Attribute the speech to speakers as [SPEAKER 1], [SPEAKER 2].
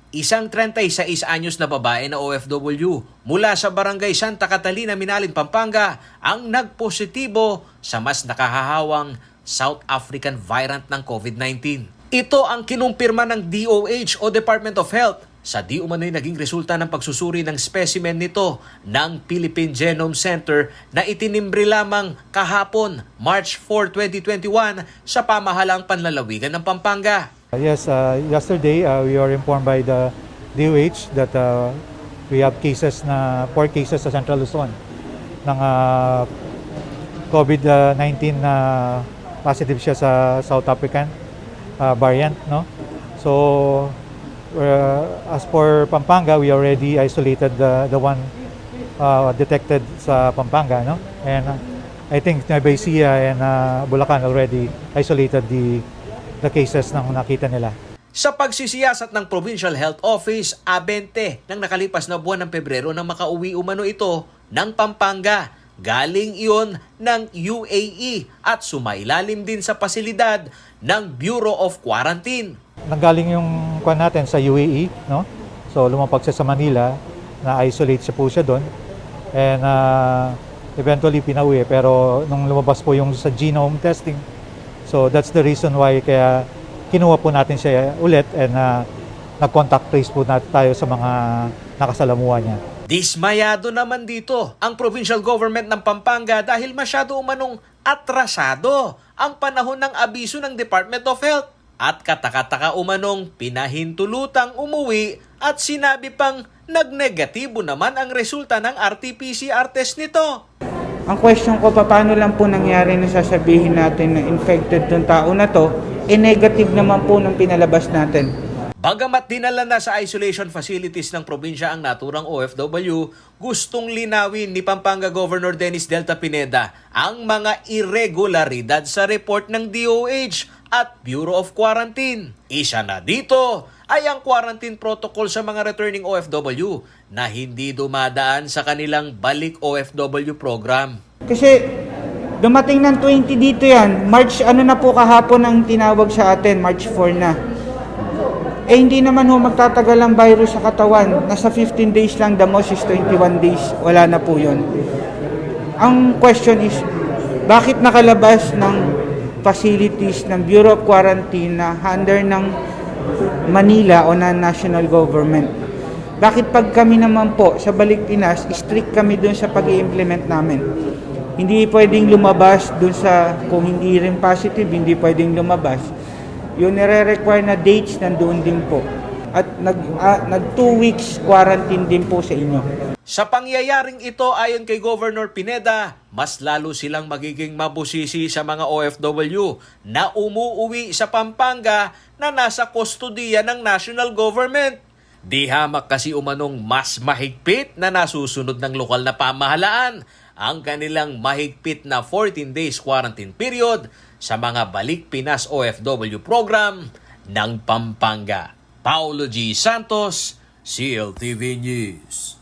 [SPEAKER 1] Isang 36 anyos na babae na OFW mula sa barangay Santa Catalina, Minalin, Pampanga ang nagpositibo sa mas nakahahawang South African variant ng COVID-19. Ito ang kinumpirma ng DOH o Department of Health sa di umano'y naging resulta ng pagsusuri ng specimen nito ng Philippine Genome Center na itinimbre lamang kahapon, March 4, 2021 sa pamahalang panlalawigan ng Pampanga.
[SPEAKER 2] Yes, yesterday we were informed by the DOH that we have cases 4 cases sa Central Luzon ng COVID-19 na positive siya sa South African variant, no? So as for Pampanga, we already isolated the one detected sa Pampanga, no? And I think Nueva Ecija and Bulacan already isolated the cases na nakita nila.
[SPEAKER 1] Sa pagsisiyasat ng Provincial Health Office, 20 ng nakalipas na buwan ng Pebrero nang makauwi umano ito ng Pampanga. Galing iyon ng UAE at sumailalim din sa pasilidad ng Bureau of Quarantine.
[SPEAKER 2] Nanggaling yung kuwan natin sa UAE, no? So lumapag siya sa Manila, na-isolate siya po siya doon. And eventually pinauwi, pero nung lumabas po yung sa genome testing, so that's the reason why kaya kinuha po natin siya ulit and nag-contact trace po natin tayo sa mga nakasalamuha niya.
[SPEAKER 1] Dismayado naman dito ang provincial government ng Pampanga dahil masyado umanong atrasado ang panahon ng abiso ng Department of Health at katakataka umanong pinahintulutang umuwi at sinabi pang nagnegatibo naman ang resulta ng RT-PCR test nito.
[SPEAKER 3] Ang question ko, paano lang po nangyari na sasabihin natin na infected tong tao na to, negative naman po nung pinalabas natin.
[SPEAKER 1] Bagamat dinala na sa isolation facilities ng probinsya ang naturang OFW, gustong linawin ni Pampanga Governor Dennis Delta Pineda ang mga irregularidad sa report ng DOH at Bureau of Quarantine. Isa na dito ay ang quarantine protocol sa mga returning OFW na hindi dumadaan sa kanilang balik OFW program.
[SPEAKER 3] Kasi dumating ng 20 dito yan, March na po kahapon ang tinawag sa atin, March 4 na. Hindi naman magtatagal ang virus sa katawan. Nasa 15 days lang, the most is 21 days. Wala na po yun. Ang question is, bakit nakalabas ng facilities ng Bureau of Quarantine na under ng Manila o na national government? Bakit pag kami naman po sa Balik Pinas, strict kami dun sa pag-i-implement namin? Hindi pwedeng lumabas dun sa, kung hindi rin positive, hindi pwedeng lumabas. Yung nire-require na dates nandoon din po. At nag 2 weeks quarantine din po sa inyo.
[SPEAKER 1] Sa pangyayaring ito ayon kay Governor Pineda, mas lalo silang magiging mabusisi sa mga OFW na umuuwi sa Pampanga na nasa kustodiya ng national government. Di hamak kasi umanong mas mahigpit na nasusunod ng lokal na pamahalaan ang kanilang mahigpit na 14 days quarantine period sa mga Balik Pinas OFW program ng Pampanga. Paulo G. Santos, CLTV News.